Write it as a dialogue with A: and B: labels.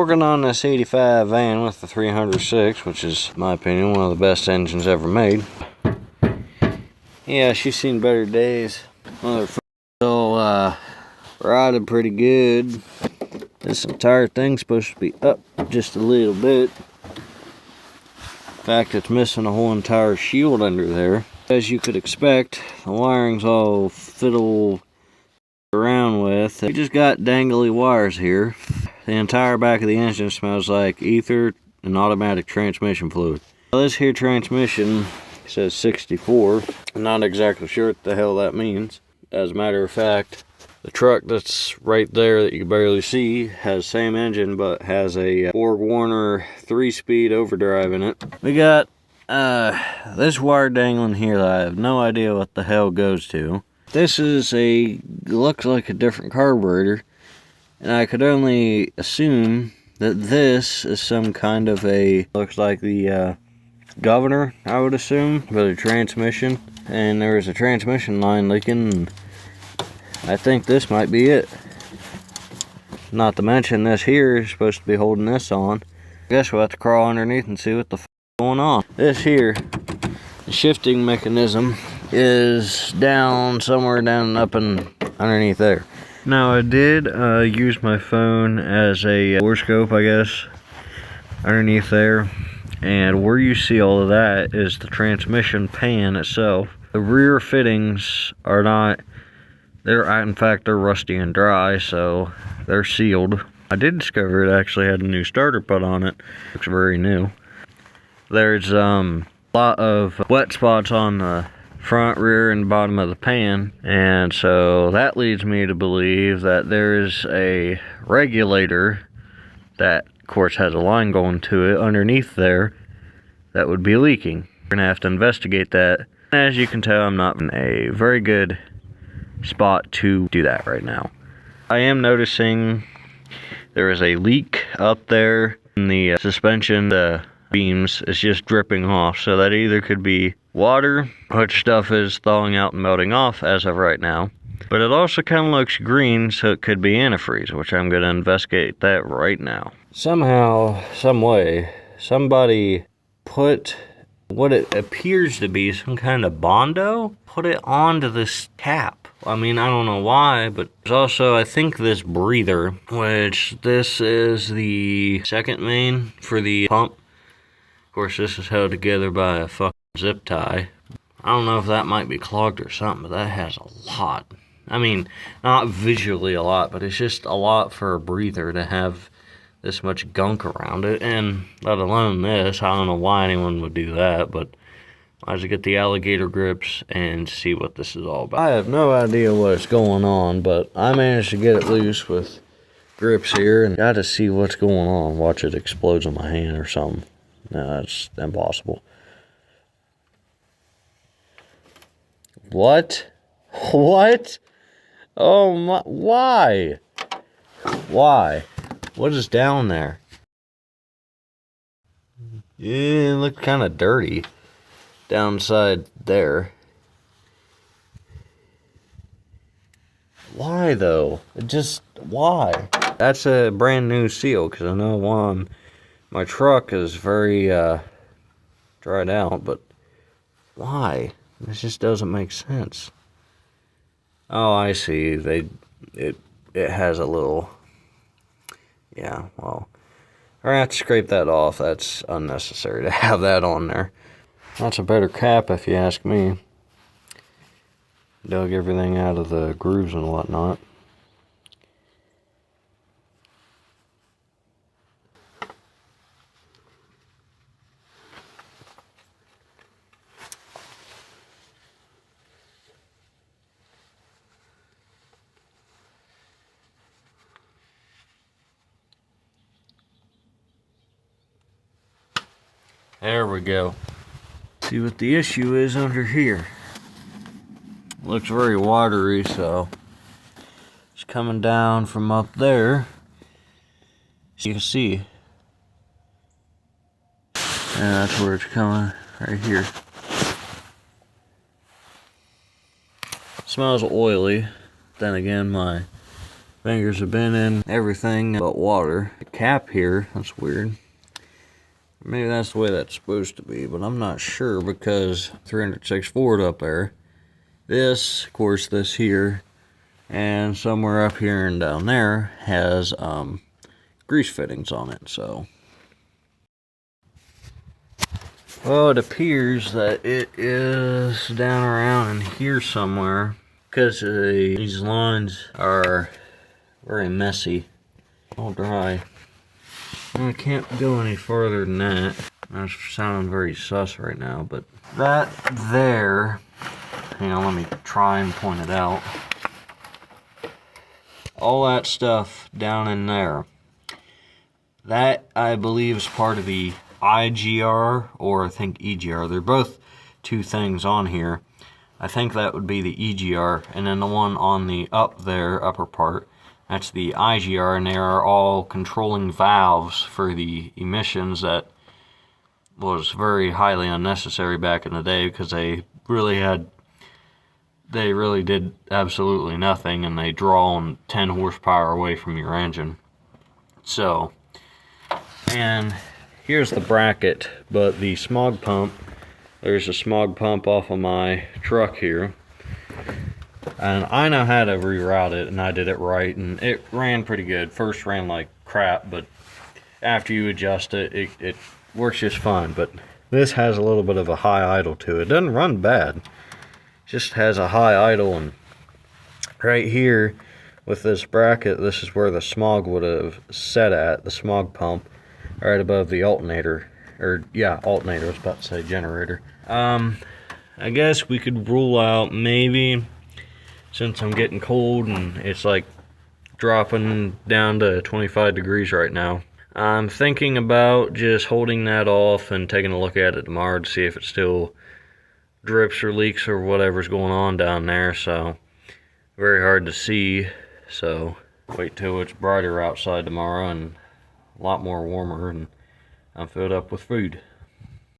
A: Working on this 85 van with the 306, which is, in my opinion, one of the best engines ever made. Yeah, she's seen better days. Motherfucker still riding pretty good. This entire thing's supposed to be up just a little bit. In fact, it's missing a whole entire shield under there. As you could expect, the wiring's all fiddle around with. We just got dangly wires here. The entire back of the engine smells like ether and automatic transmission fluid. Well, this here transmission says 64. I'm not exactly sure what the hell that means. As a matter of fact, the truck that's right there that you can barely see has same engine but has a BorgWarner 3-speed overdrive in it. We got this wire dangling here that I have no idea what the hell goes to. This is looks like a different carburetor, and I could only assume that this is some kind of looks like the governor, I would assume, for the transmission. And there was a transmission line leaking, and I think this might be it. Not to mention this here is supposed to be holding this on. I guess we'll have to crawl underneath and see what the f is going on. This here, the shifting mechanism, is down somewhere down up and underneath there. Now I did use my phone as a borescope, I guess, underneath there. And where you see all of that is the transmission pan itself. The rear fittings are not, in fact, they're rusty and dry, so they're sealed. I did discover it actually had a new starter put on it. Looks very new. There's a lot of wet spots on the front, rear, and bottom of the pan, and so that leads me to believe that there's a regulator that, of course, has a line going to it underneath there that would be leaking. We're gonna have to investigate that. As you can tell, I'm not in a very good spot to do that right now. I am noticing there is a leak up there in the suspension. The beams is just dripping off, so that either could be water, which stuff is thawing out and melting off as of right now, but it also kind of looks green, so it could be antifreeze, which I'm going to investigate that right now. Somehow, some way, somebody put what it appears to be some kind of Bondo, put it onto this tap. I mean, I don't know why, but there's also, I think, this breather, which this is the second main for the pump. Of course, this is held together by a fucking zip tie. I don't know if that might be clogged or something, but that has a lot. I mean, not visually a lot, but it's just a lot for a breather to have this much gunk around it, and let alone this. I don't know why anyone would do that, but I have to get the alligator grips and see what this is all about. I have no idea what's going on, but I managed to get it loose with grips here, and got to see what's going on. Watch it explodes on my hand or something. No, that's impossible. What? What? Oh my, why? Why? What is down there? Yeah, it looked kind of dirty downside there. Why though? Why? That's a brand new seal, because I know my truck is very dried out, but why? This just doesn't make sense. Oh, I see. It has a little. Yeah, well, I have to scrape that off. That's unnecessary to have that on there. That's a better cap, if you ask me. Dug everything out of the grooves and whatnot. There we go. See what the issue is under here. Looks very watery, so it's coming down from up there. So you can see. And that's where it's coming, right here. Smells oily. Then again, my Fingers have been in everything but water. The cap here, that's weird. Maybe that's the way that's supposed to be, but I'm not sure because 306 Ford up there. This, of course, this here, and somewhere up here and down there has grease fittings on it, so. Well, it appears that it is down around in here somewhere because these lines are very messy, all dry. I can't go any further than that. That's sounding very sus right now, but that there, let me try and point it out. All that stuff down in there, that I believe is part of the IGR, or I think EGR. They're both two things on here. I think that would be the EGR, and then the one on the upper part, that's the IGR, and they are all controlling valves for the emissions that was very highly unnecessary back in the day because they really did absolutely nothing, and they draw 10 horsepower away from your engine. So, and here's the bracket, but the smog pump, there's a smog pump off of my truck here. And I know how to reroute it, and I did it right, and it ran pretty good. First ran like crap, but after you adjust it, it works just fine. But this has a little bit of a high idle to it. It doesn't run bad. It just has a high idle, and right here with this bracket, this is where the smog would have set at, the smog pump, right above the alternator. Or, yeah, alternator, I was about to say generator. I guess we could rule out maybe, since I'm getting cold and it's like dropping down to 25 degrees right now, I'm thinking about just holding that off and taking a look at it tomorrow to see if it still drips or leaks or whatever's going on down there. So, very hard to see. So, wait till it's brighter outside tomorrow and a lot more warmer and I'm filled up with food.